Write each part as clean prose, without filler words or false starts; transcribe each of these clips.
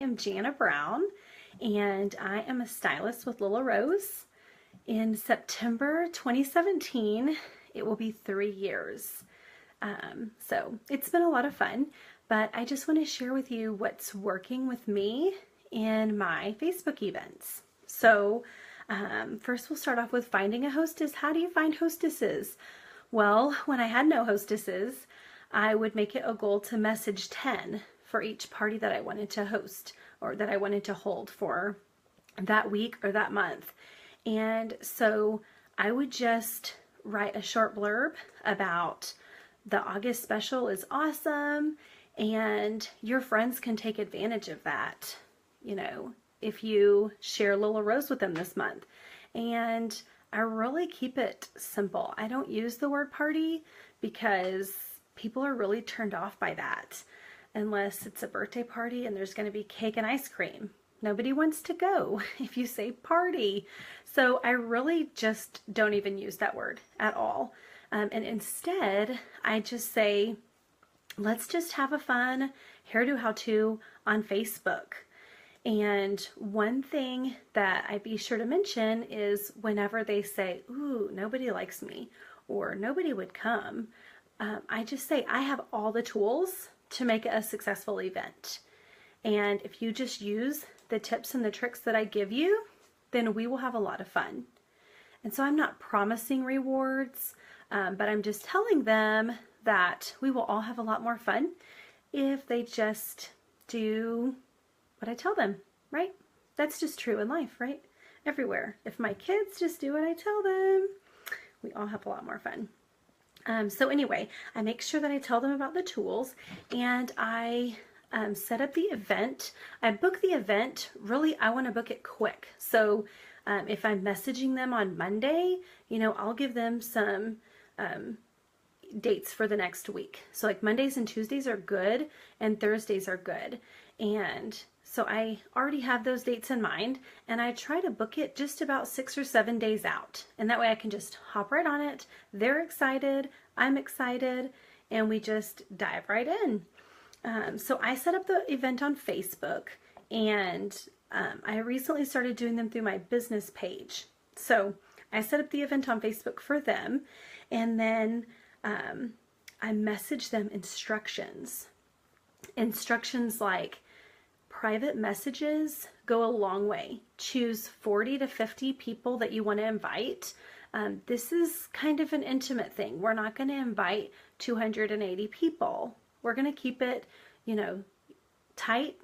I'm Jana Brown, and I am a stylist with Lila Rose. In September 2017, it will be 3 years. So it's been a lot of fun, but I just want to share with you what's working with me in my Facebook events. So first we'll start off with finding a hostess. How do you find hostesses? Well, when I had no hostesses, I would make it a goal to message 10 for each party that I wanted to host or that I wanted to hold for that week or that month. And so I would just write a short blurb about the August special is awesome and your friends can take advantage of that, you know, if you share Lila Rose with them this month. And I really keep it simple. I don't use the word party because people are really turned off by that. Unless it's a birthday party and there's going to be cake and ice cream. Nobody wants to go if you say party. So I really just don't even use that word at all. And instead, I just say, let's just have a fun hairdo how-to on Facebook. And one thing that I be sure to mention is whenever they say, ooh, nobody likes me or nobody would come, I just say I have all the tools to make it a successful event. And if you just use the tips and the tricks that I give you, then we will have a lot of fun. And so I'm not promising rewards, but I'm just telling them that we will all have a lot more fun if they just do what I tell them, right? That's just true in life, right? Everywhere. If my kids just do what I tell them, we all have a lot more fun. So anyway, I make sure that I tell them about the tools and I set up the event. I book the event. Really, I want to book it quick. So if I'm messaging them on Monday, you know, I'll give them some dates for the next week. So like Mondays and Tuesdays are good and Thursdays are good. And so I already have those dates in mind and I try to book it just about 6 or 7 days out. And that way I can just hop right on it. They're excited, I'm excited, and we just dive right in. So I set up the event on Facebook and I recently started doing them through my business page. So I set up the event on Facebook for them and then I message them instructions. Instructions like private messages go a long way. Choose 40 to 50 people that you want to invite. This is kind of an intimate thing. We're not going to invite 280 people. We're going to keep it, you know, tight,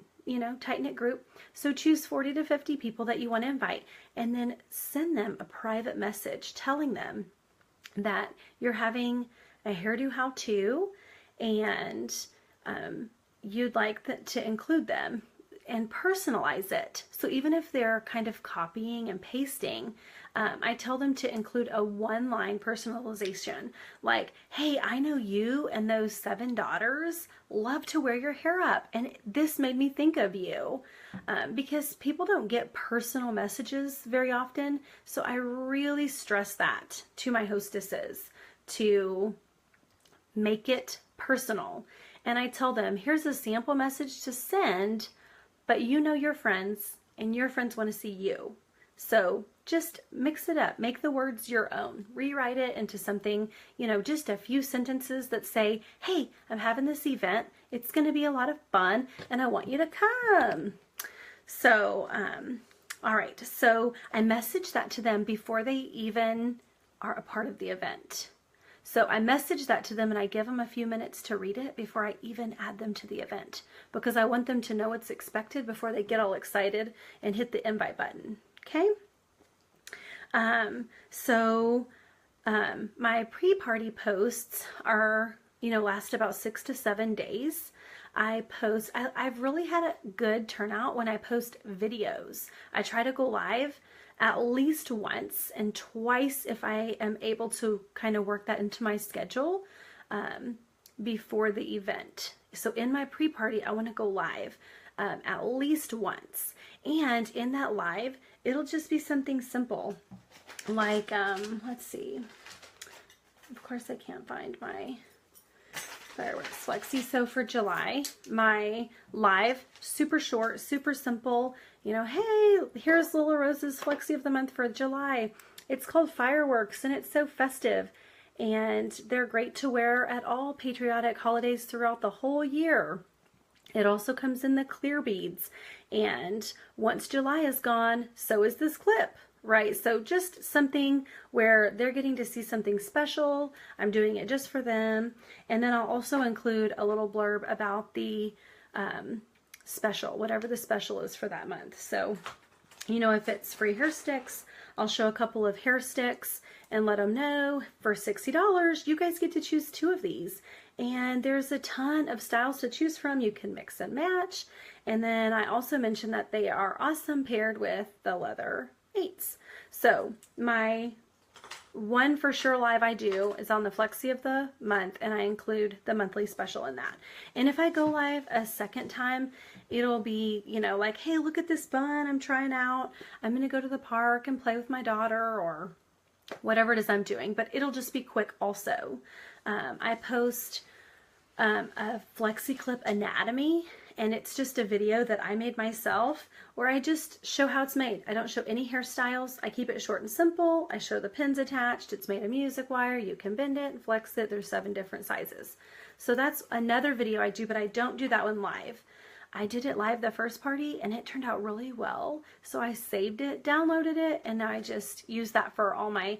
tight-knit group. So choose 40 to 50 people that you want to invite and then send them a private message telling them that you're having a hairdo how-to and you'd like to include them and personalize it. So even if they're kind of copying and pasting, I tell them to include a one-line personalization like, hey, I know you and those 7 daughters love to wear your hair up and this made me think of you, because people don't get personal messages very often. So I really stress that to my hostesses to make it personal. And I tell them, here's a sample message to send, but you know your friends and your friends want to see you. So just mix it up, make the words your own, rewrite it into something, just a few sentences that say, hey, I'm having this event. It's going to be a lot of fun and I want you to come. So, all right. So I message that to them before they even are a part of the event. So I message that to them and I give them a few minutes to read it before I even add them to the event because I want them to know what's expected before they get all excited and hit the invite button. Okay? My pre-party posts are, last about 6 to 7 days. I've really had a good turnout when I post videos. I try to go live at least once and twice if I am able to kind of work that into my schedule before the event. So in my pre-party, I want to go live at least once. And in that live, it'll just be something simple. Like, let's see. Of course, I can't find my Fireworks Flexi. So for July, my live, super short, super simple, you know, hey, here's Little Rose's Flexi of the month for July. It's called Fireworks, and it's so festive. And they're great to wear at all patriotic holidays throughout the whole year. It also comes in the clear beads. And once July is gone, so is this clip. Right, so just something where they're getting to see something special. I'm doing it just for them. And then I'll also include a little blurb about the special, whatever the special is for that month. So, you know, if it's free hair sticks, I'll show a couple of hair sticks and let them know for $60, you guys get to choose 2 of these. And there's a ton of styles to choose from. You can mix and match. And then I also mentioned that they are awesome paired with the leather 8s. So my one for sure live I do is on the Flexi of the month, and I include the monthly special in that. And if I go live a second time, it'll be, you know, like, hey, look at this bun I'm trying out. I'm going to go to the park and play with my daughter, or whatever it is I'm doing, but it'll just be quick also. I post a Flexi Clip anatomy, and it's just a video that I made myself where I just show how it's made. I don't show any hairstyles. I keep it short and simple. I show the pins attached. It's made of music wire. You can bend it and flex it. There's 7 different sizes. So that's another video I do, but I don't do that one live. I did it live the first party, and it turned out really well. So I saved it, downloaded it, and now I just use that for all my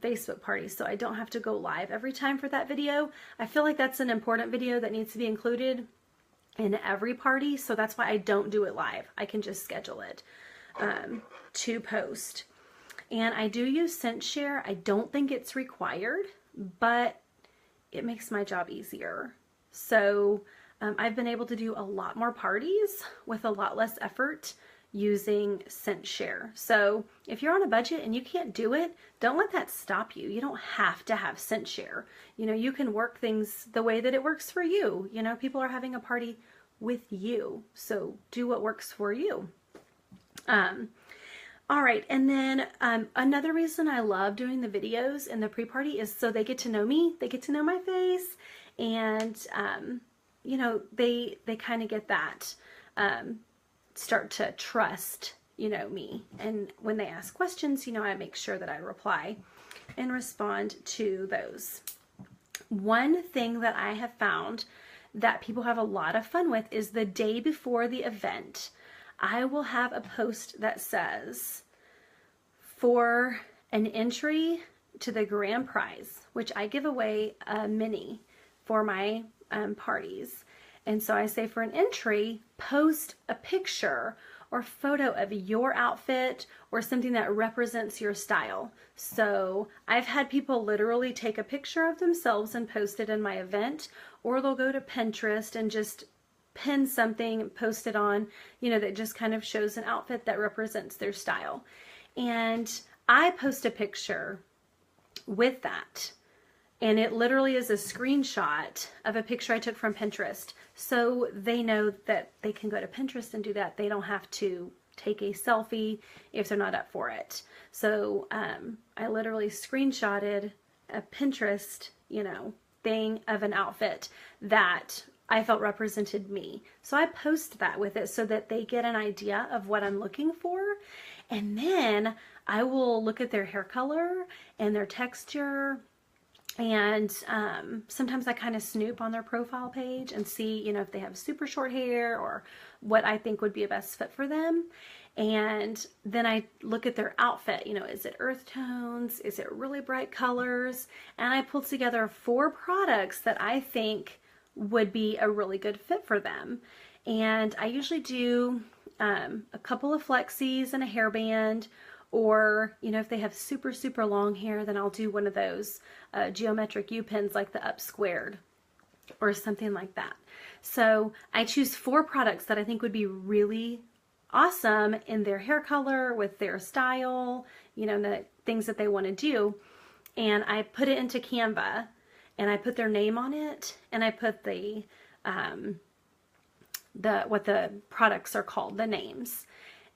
Facebook parties, so I don't have to go live every time for that video. I feel like that's an important video that needs to be included in every party, so that's why I don't do it live. I can just schedule it to post. And I do use Scent Share. I don't think it's required, but it makes my job easier. So I've been able to do a lot more parties with a lot less effort using Scent Share. So if you're on a budget and you can't do it, don't let that stop you. You don't have to have Scent Share. You know, you can work things the way that it works for you. You know, people are having a party with you, so do what works for you. All right, and then another reason I love doing the videos in the pre-party is so they get to know me, they get to know my face, and you know, they kind of get that start to trust, you know, me. And when they ask questions, you know, I make sure that I reply and respond to those. One thing that I have found that people have a lot of fun with is the day before the event, I will have a post that says, for an entry to the grand prize, which I give away a mini for my parties. And so I say, for an entry, post a picture or photo of your outfit or something that represents your style. So I've had people literally take a picture of themselves and post it in my event, or they'll go to Pinterest and just pin something and post it on, you know, that just kind of shows an outfit that represents their style. And I post a picture with that. And it literally is a screenshot of a picture I took from Pinterest. So they know that they can go to Pinterest and do that. They don't have to take a selfie if they're not up for it. So I literally screenshotted a Pinterest, you know, thing of an outfit that I felt represented me. So I post that with it so that they get an idea of what I'm looking for. And then I will look at their hair color and their texture. And sometimes I kind of snoop on their profile page and see, you know, if they have super short hair or what I think would be a best fit for them. And then I look at their outfit, you know, is it earth tones? Is it really bright colors? And I pull together 4 products that I think would be a really good fit for them. And I usually do a couple of flexis and a hairband. Or, you know, if they have super, super long hair, then I'll do one of those geometric U-pins like the up squared or something like that. So I choose 4 products that I think would be really awesome in their hair color, with their style, you know, the things that they want to do. And I put it into Canva and I put their name on it, and I put what the products are called, the names.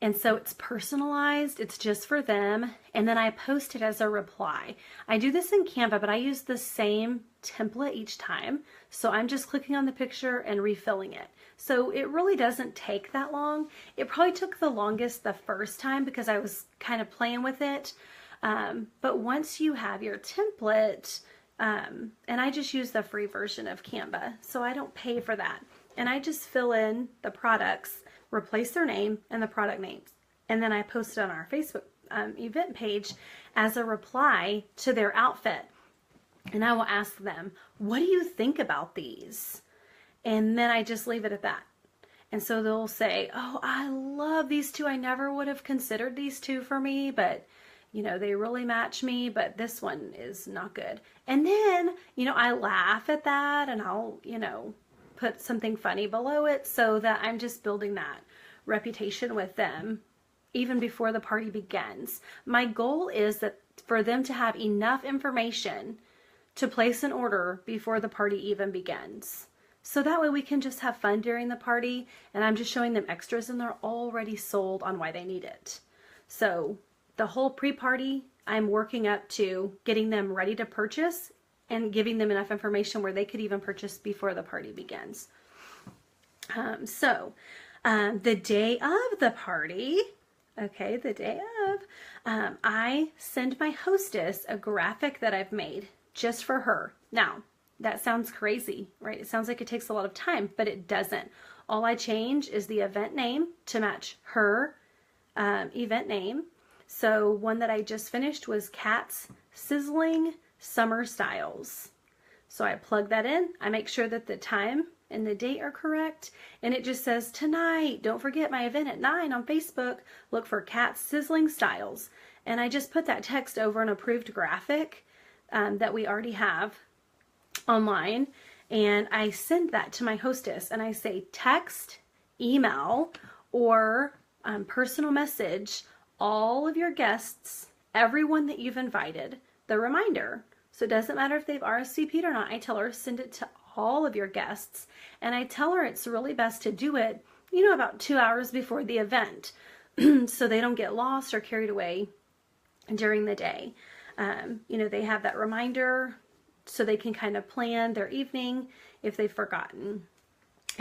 And so it's personalized, it's just for them, and then I post it as a reply. I do this in Canva, but I use the same template each time. So I'm just clicking on the picture and refilling it. So it really doesn't take that long. It probably took the longest the first time because I was kind of playing with it. But once you have your template, and I just use the free version of Canva, so I don't pay for that. And I just fill in the products, replace their name and the product names. And then I post it on our Facebook event page as a reply to their outfit. And I will ask them, what do you think about these? And then I just leave it at that. And so they'll say, oh, I love these two. I never would have considered these two for me, but you know, they really match me, but this one is not good. And then, you know, I laugh at that and I'll, you know, put something funny below it so that I'm just building that reputation with them even before the party begins. My goal is that for them to have enough information to place an order before the party even begins. So that way we can just have fun during the party and I'm just showing them extras and they're already sold on why they need it. So the whole pre-party, I'm working up to getting them ready to purchase and giving them enough information where they could even purchase before the party begins. The day of the party, okay, the day of, I send my hostess a graphic that I've made just for her. Now, that sounds crazy, right? It sounds like it takes a lot of time, but it doesn't. All I change is the event name to match her event name. So one that I just finished was Cat's Sizzling Summer Styles. So I plug that in. I make sure that the time and the date are correct. And it just says tonight, don't forget my event at 9 on Facebook. Look for Cat's Sizzling Styles. And I just put that text over an approved graphic that we already have online. And I send that to my hostess and I say text, email, or personal message all of your guests, everyone that you've invited, the reminder. So it doesn't matter if they've RSVP'd or not. I tell her, send it to all of your guests. And I tell her it's really best to do it, you know, about 2 hours before the event so they don't get lost or carried away during the day. You know, they have that reminder so they can kind of plan their evening if they've forgotten.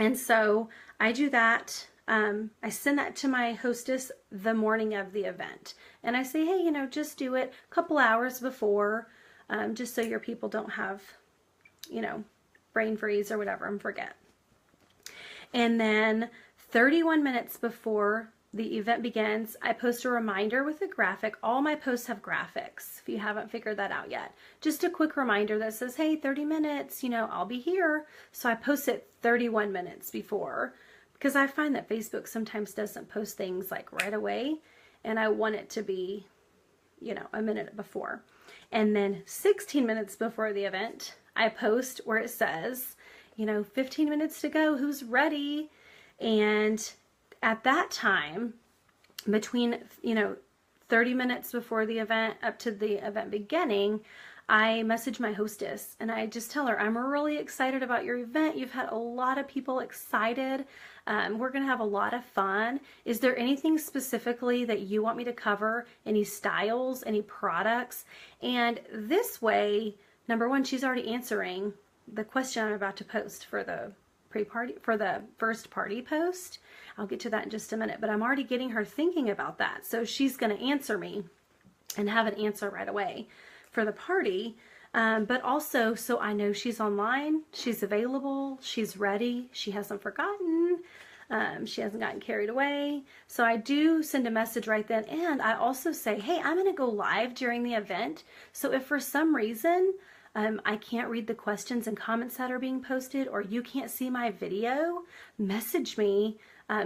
And so I do that. I send that to my hostess the morning of the event. And I say, hey, you know, just do it a couple hours before, just so your people don't have, you know, brain freeze or whatever and forget. And then 31 minutes before the event begins, I post a reminder with a graphic. All my posts have graphics, if you haven't figured that out yet. Just a quick reminder that says, hey, 30 minutes, you know, I'll be here. So I post it 31 minutes before. Because I find that Facebook sometimes doesn't post things like right away, and I want it to be, you know, a minute before. And then 16 minutes before the event, I post where it says, you know, 15 minutes to go, who's ready? And at that time, between, you know, 30 minutes before the event up to the event beginning, I message my hostess and I just tell her, I'm really excited about your event. You've had a lot of people excited. We're going to have a lot of fun. Is there anything specifically that you want me to cover? Any styles, any products? And this way, number one, she's already answering the question I'm about to post for the pre-party, for the first party post. I'll get to that in just a minute, but I'm already getting her thinking about that. So she's going to answer me and have an answer right away for the party, but also so I know she's online, she's available, she's ready, she hasn't forgotten, she hasn't gotten carried away. So I do send a message right then, and I also say, hey, I'm going to go live during the event, so if for some reason I can't read the questions and comments that are being posted, or you can't see my video, message me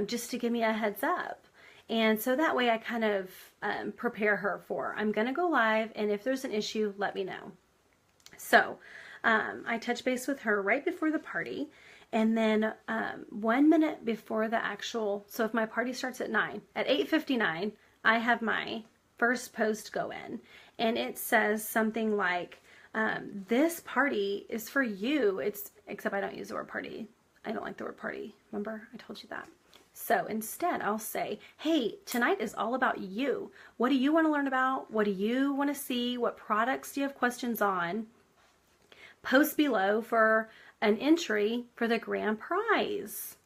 just to give me a heads up. And so that way I kind of prepare her for, I'm going to go live, and if there's an issue, let me know. So I touch base with her right before the party, and then 1 minute before the actual, so if my party starts at 9, at 8:59, I have my first post go in, and it says something like, this party is for you. Except I don't use the word party. I don't like the word party. Remember? I told you that. So instead, I'll say, hey, tonight is all about you. What do you want to learn about? What do you want to see? What products do you have questions on? Post below for an entry for the grand prize.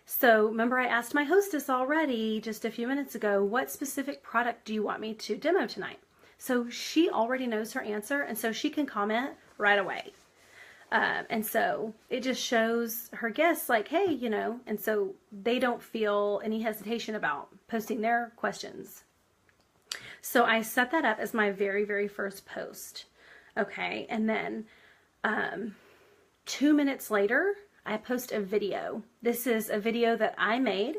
So remember, I asked my hostess already just a few minutes ago, what specific product do you want me to demo tonight? So she already knows her answer, and so she can comment right away. And so it just shows her guests like, hey, you know, and so they don't feel any hesitation about posting their questions. So I set that up as my very, very first post. Okay. And then 2 minutes later, I post a video. This is a video that I made.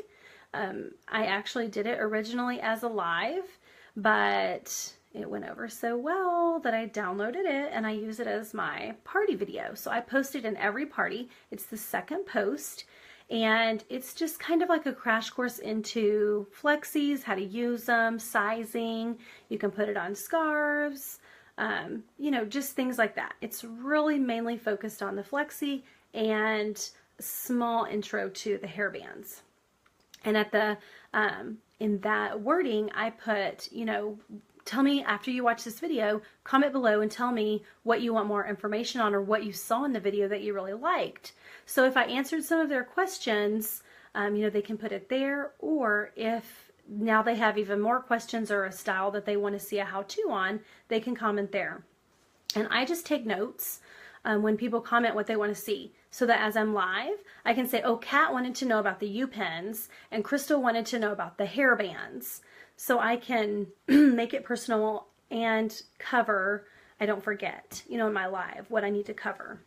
I actually did it originally as a live, but it went over so well that I downloaded it and I use it as my party video. So I post it in every party. It's the second post, and it's just kind of like a crash course into flexies, how to use them, sizing. You can put it on scarves, you know, just things like that. It's really mainly focused on the flexi and small intro to the hairbands. And at the in that wording, I put, you know, tell me after you watch this video, comment below and tell me what you want more information on or what you saw in the video that you really liked. So if I answered some of their questions, you know, they can put it there, or if now they have even more questions or a style that they want to see a how-to on, they can comment there. And I just take notes when people comment what they want to see, so that as I'm live, I can say, oh, Kat wanted to know about the U-pens and Crystal wanted to know about the hair bands. So I can make it personal and cover, I don't forget, you know, in my live, what I need to cover.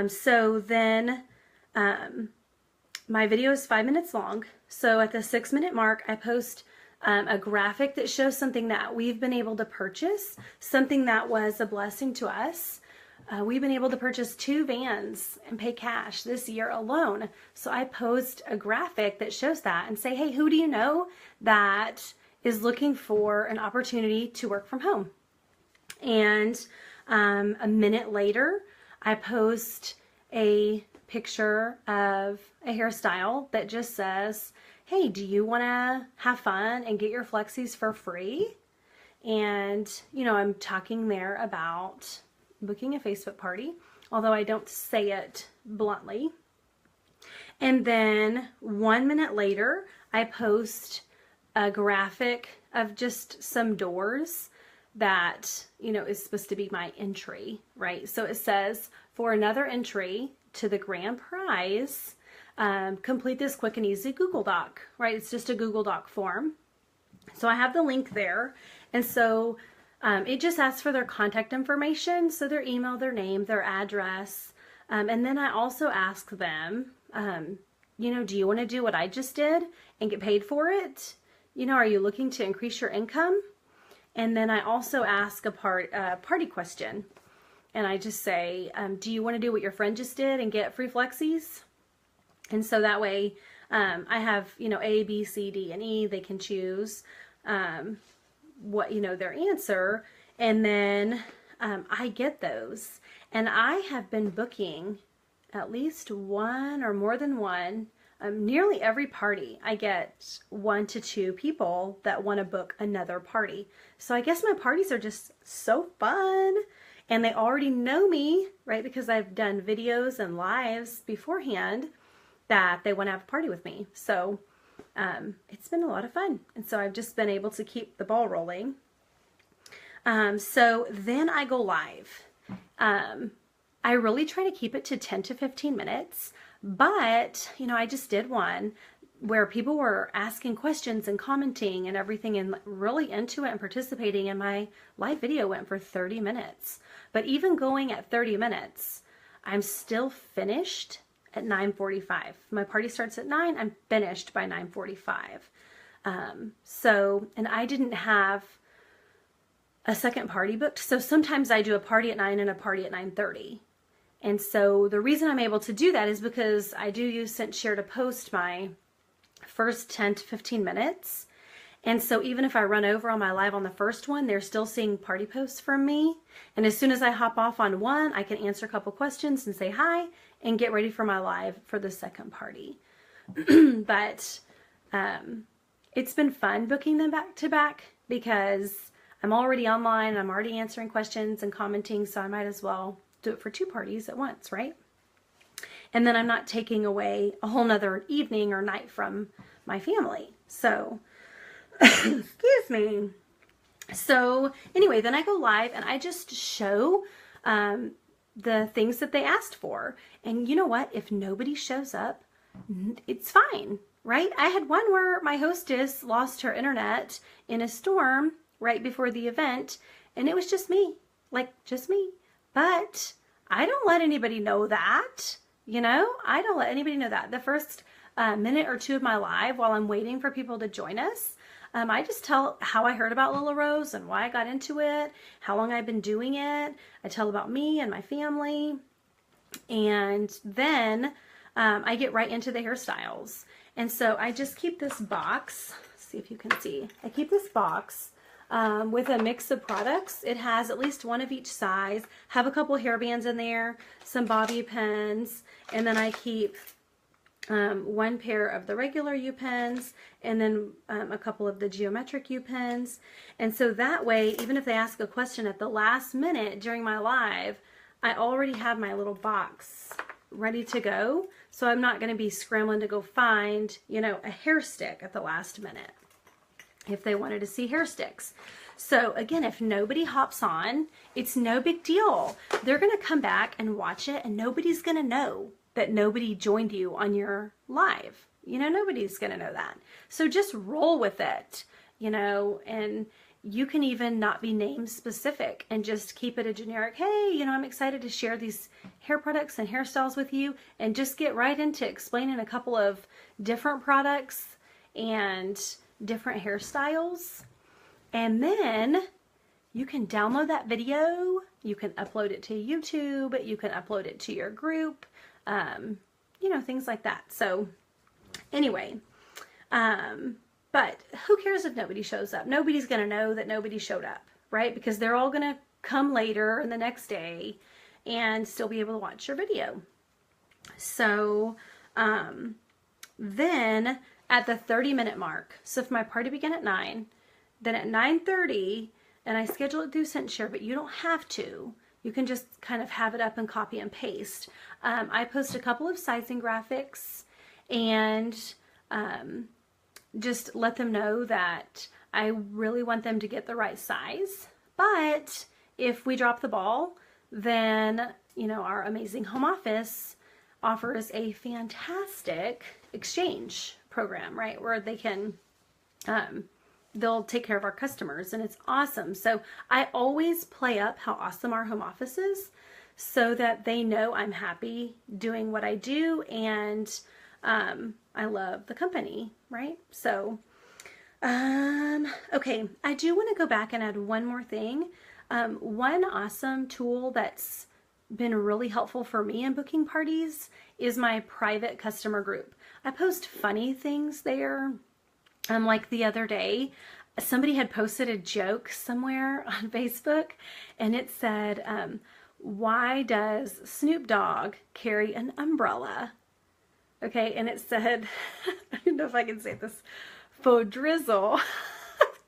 So then my video is 5 minutes long. So at the 6-minute mark, I post a graphic that shows something that we've been able to purchase, something that was a blessing to us. We've been able to purchase 2 vans and pay cash this year alone. So I post a graphic that shows that and say, hey, who do you know that is looking for an opportunity to work from home? And a minute later, I post a picture of a hairstyle that just says, hey, do you want to have fun and get your flexies for free? And, you know, I'm talking there about booking a Facebook party, although I don't say it bluntly. And then 1 minute later, I post a graphic of just some doors that, you know, is supposed to be my entry, right? So it says, for another entry to the grand prize, complete this quick and easy Google Doc, right? It's just a Google Doc form. So I have the link there. And so it just asks for their contact information, so their email, their name, their address. And then I also ask them, you know, do you want to do what I just did and get paid for it? You know, are you looking to increase your income? And then I also ask a party question. And I just say, do you want to do what your friend just did and get free flexies? And so that way I have, you know, A, B, C, D, and E. They can choose what, you know, their answer, and then I get those. And I have been booking at least one or more than one, nearly every party. I get 1 to 2 people that want to book another party. So I guess my parties are just so fun, and they already know me, right? Because I've done videos and lives beforehand that they want to have a party with me. So it's been a lot of fun. And so I've just been able to keep the ball rolling. So then I go live. I really try to keep it to 10 to 15 minutes, but, you know, I just did one where people were asking questions and commenting and everything and really into it and participating, and my live video went for 30 minutes. But even going at 30 minutes, I'm still finished at 9:45. My party starts at 9. I'm finished by 9:45. So, and I didn't have a second party booked. So sometimes I do a party at 9 and a party at 9:30. And so the reason I'm able to do that is because I do use SentShare to post my first 10 to 15 minutes. And so even if I run over on my live on the first one, they're still seeing party posts from me. And as soon as I hop off on one, I can answer a couple questions and say hi and get ready for my live for the second party. But it's been fun booking them back to back because I'm already online, I'm already answering questions and commenting, so I might as well do it for 2 parties at once, right? And then I'm not taking away a whole nother evening or night from my family. So, excuse me. So anyway, then I go live and I just show the things that they asked for. And you know what? If nobody shows up, it's fine, right? I had one where my hostess lost her internet in a storm right before the event, and it was just me, like just me. But I don't let anybody know that, you know? I don't let anybody know that. The first minute or 2 of my live, while I'm waiting for people to join us, I just tell how I heard about Lila Rose and why I got into it, how long I've been doing it. I tell about me and my family. And then I get right into the hairstyles. And so I just keep this box. Let's see if you can see. I keep this box with a mix of products. It has at least one of each size. Have a couple hair bands in there, some bobby pins, and then I keep 1 pair of the regular U-pens, and then a couple of the geometric U-pens. And so that way, even if they ask a question at the last minute during my live, I already have my little box ready to go. So I'm not going to be scrambling to go find, you know, a hair stick at the last minute if they wanted to see hair sticks. So again, if nobody hops on, it's no big deal. They're going to come back and watch it, and nobody's going to know that nobody joined you on your live. You know, nobody's going to know that. So just roll with it, you know, and you can even not be name specific and just keep it a generic, hey, you know, I'm excited to share these hair products and hairstyles with you, and just get right into explaining a couple of different products and different hairstyles. And then you can download that video, you can upload it to YouTube, you can upload it to your group, you know, things like that. So anyway, but who cares if nobody shows up? Nobody's going to know that nobody showed up, right? Because they're all going to come later and the next day and still be able to watch your video. So then at the 30-minute mark, so if my party began at 9, then at 9:30, and I schedule it through SendShare, but you don't have to. You can just kind of have it up and copy and paste. I post a couple of sizing graphics and just let them know that I really want them to get the right size. But if we drop the ball, then, you know, our amazing home office offers a fantastic exchange program, right? Where they can, they'll take care of our customers, and it's awesome. So I always play up how awesome our home office is so that they know I'm happy doing what I do, and I love the company, right? So, okay, I do want to go back and add one more thing. One awesome tool that's been really helpful for me in booking parties is my private customer group. I post funny things there. Like the other day, somebody had posted a joke somewhere on Facebook, and it said, why does Snoop Dogg carry an umbrella? Okay, and it said, I don't know if I can say this, faux drizzle.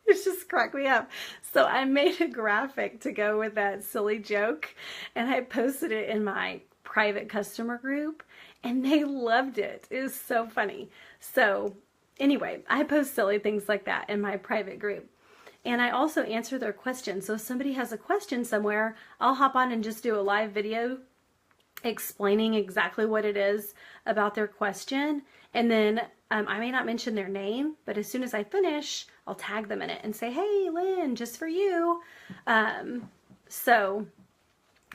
It just cracked me up. So I made a graphic to go with that silly joke, and I posted it in my private customer group, and they loved it. It was so funny. So anyway, I post silly things like that in my private group. And I also answer their questions. So if somebody has a question somewhere, I'll hop on and just do a live video explaining exactly what it is about their question. And then I may not mention their name, but as soon as I finish, I'll tag them in it and say, hey, Lynn, just for you. So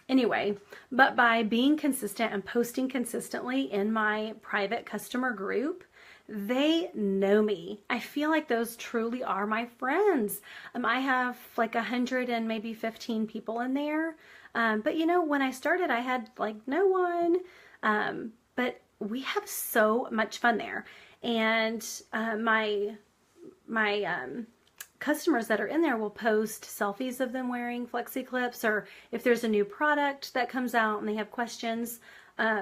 anyway, but by being consistent and posting consistently in my private customer group, they know me. I feel like those truly are my friends. I have like 100 and maybe 15 people in there. But you know, when I started, I had like no one. But we have so much fun there. And my customers that are in there will post selfies of them wearing flexi clips, or if there's a new product that comes out and they have questions,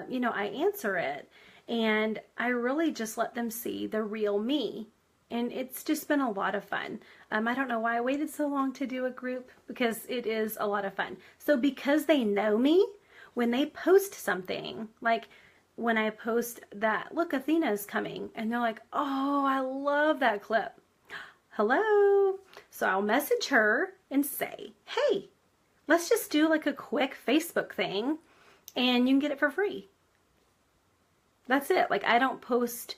you know, I answer it. And I really just let them see the real me. And it's just been a lot of fun. I don't know why I waited so long to do a group, because it is a lot of fun. So because they know me, when they post something, like when I post that, look, Athena's coming, and they're like, oh, I love that clip. Hello. So I'll message her and say, hey, let's just do like a quick Facebook thing and you can get it for free. That's it. Like I don't post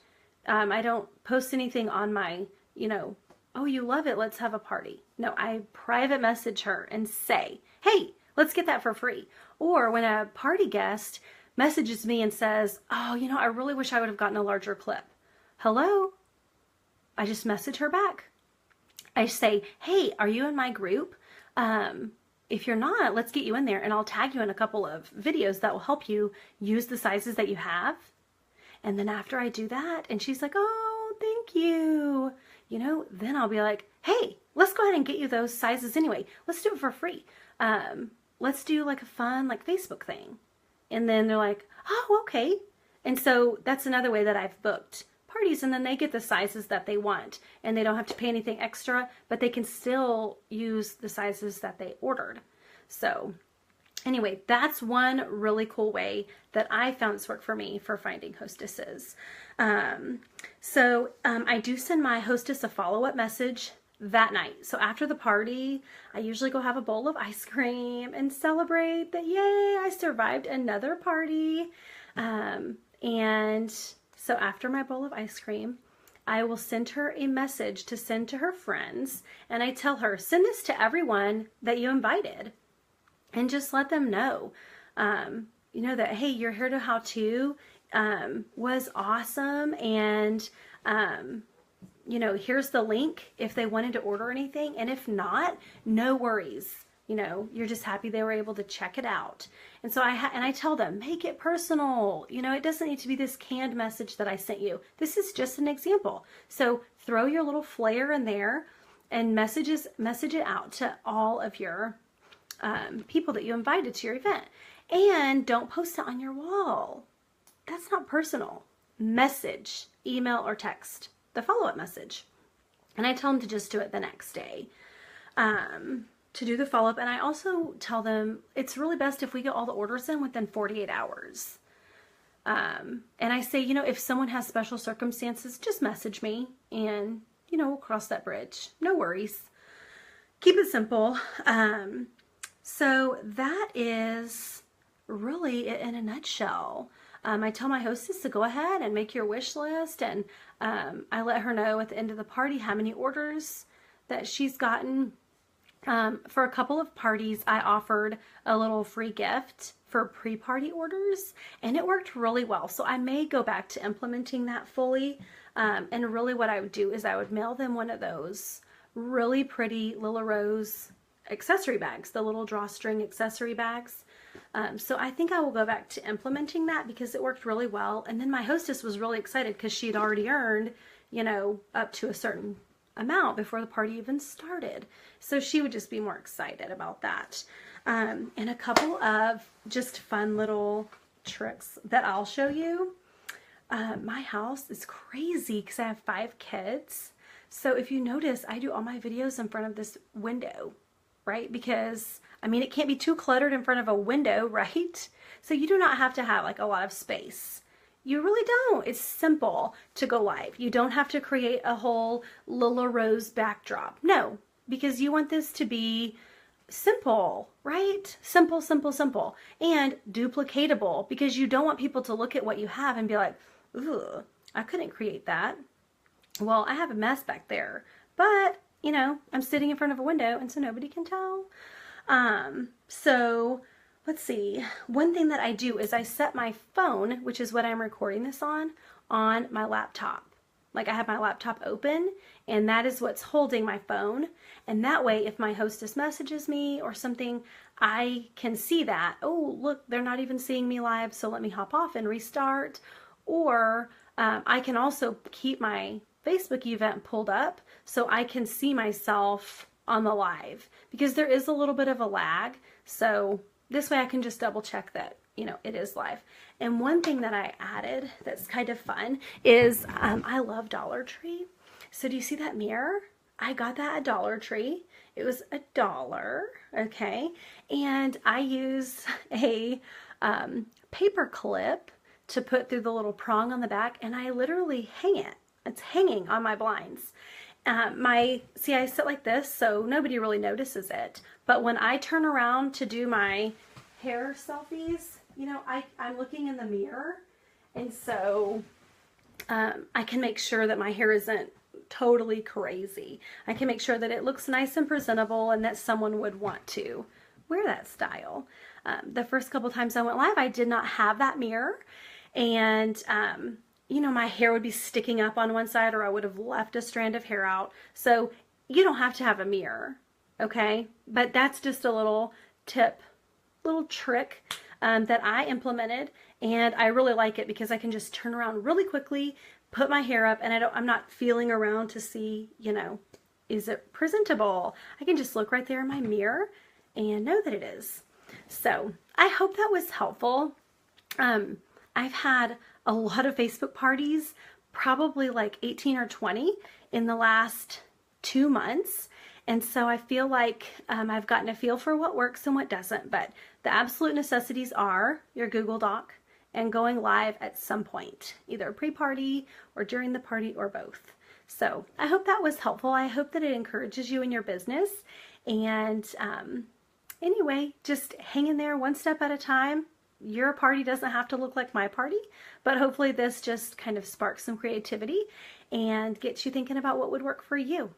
anything on my, oh, you love it, let's have a party. No, I private message her and say, hey, let's get that for free. Or when a party guest messages me and says, oh, I really wish I would have gotten a larger clip. Hello? I just message her back. I say, hey, are you in my group? If you're not, let's get you in there and I'll tag you in a couple of videos that will help you use the sizes that you have. And then after I do that, and she's like, oh, thank you, then I'll be like, hey, let's go ahead and get you those sizes anyway. Let's do it for free. Let's do like a fun, like Facebook thing. And then they're like, oh, okay. And so that's another way that I've booked parties, and then they get the sizes that they want and they don't have to pay anything extra, but they can still use the sizes that they ordered. So anyway, that's one really cool way that I found it's worked for me for finding hostesses. I do send my hostess a follow-up message that night. So after the party, I usually go have a bowl of ice cream and celebrate that, yay, I survived another party. And so after my bowl of ice cream, I will send her a message to send to her friends. And I tell her, send this to everyone that you invited. And just let them know, that, hey, you're here to how to was awesome. And, here's the link if they wanted to order anything. And if not, no worries. You're just happy they were able to check it out. And so I tell them, make it personal. It doesn't need to be this canned message that I sent you. This is just an example. So throw your little flair in there and message it out to all of your people that you invited to your event. And don't post it on your wall. That's not personal. Message, email, or text the follow-up message. And I tell them to just do it the next day. To do the follow-up. And I also tell them it's really best if we get all the orders in within 48 hours. And I say, if someone has special circumstances, just message me and, we'll cross that bridge. No worries. Keep it simple. So that is really it in a nutshell. I tell my hostess to go ahead and make your wish list. And I let her know at the end of the party how many orders that she's gotten. For a couple of parties, I offered a little free gift for pre-party orders, and it worked really well. So I may go back to implementing that fully. And really what I would do is I would mail them one of those really pretty Lila Rose accessory bags, the little drawstring accessory bags. So I think I will go back to implementing that because it worked really well. And then my hostess was really excited because she had already earned, up to a certain amount before the party even started. So she would just be more excited about that. And a couple of just fun little tricks that I'll show you. My house is crazy because I have 5 kids. So if you notice, I do all my videos in front of this window, right? Because, it can't be too cluttered in front of a window, right? So you do not have to have like a lot of space. You really don't. It's simple to go live. You don't have to create a whole Lila Rose backdrop. No, because you want this to be simple, right? Simple, simple, simple. And duplicatable, because you don't want people to look at what you have and be like, ooh, I couldn't create that. Well, I have a mess back there, but I'm sitting in front of a window and so nobody can tell. So let's see. One thing that I do is I set my phone, which is what I'm recording this on my laptop. Like I have my laptop open and that is what's holding my phone. And that way, if my hostess messages me or something, I can see that. Oh, look, they're not even seeing me live. So let me hop off and restart. Or I can also keep my Facebook event pulled up so I can see myself on the live because there is a little bit of a lag. So this way I can just double check that, you know, it is live. And one thing that I added that's kind of fun is I love Dollar Tree. So do you see that mirror? I got that at Dollar Tree. It was $1, okay? And I use a paper clip to put through the little prong on the back, and I literally hang it. It's hanging on my blinds. See, I sit like this, so nobody really notices it. But when I turn around to do my hair selfies, you know, I'm looking in the mirror, and so I can make sure that my hair isn't totally crazy. I can make sure that it looks nice and presentable and that someone would want to wear that style. The first couple times I went live, I did not have that mirror, and you know, my hair would be sticking up on one side, or I would have left a strand of hair out. So you don't have to have a mirror, okay? But that's just a little tip, little trick that I implemented, and I really like it because I can just turn around really quickly, put my hair up, and I'm not feeling around to see, you know, is it presentable? I can just look right there in my mirror and know that it is. So I hope that was helpful. I've had a lot of Facebook parties, probably like 18 or 20 in the last 2 months. And so I feel like I've gotten a feel for what works and what doesn't. But the absolute necessities are your Google Doc and going live at some point, either pre-party or during the party or both. So I hope that was helpful. I hope that it encourages you in your business. And anyway, just hang in there one step at a time. Your party doesn't have to look like my party, but hopefully this just kind of sparks some creativity and gets you thinking about what would work for you.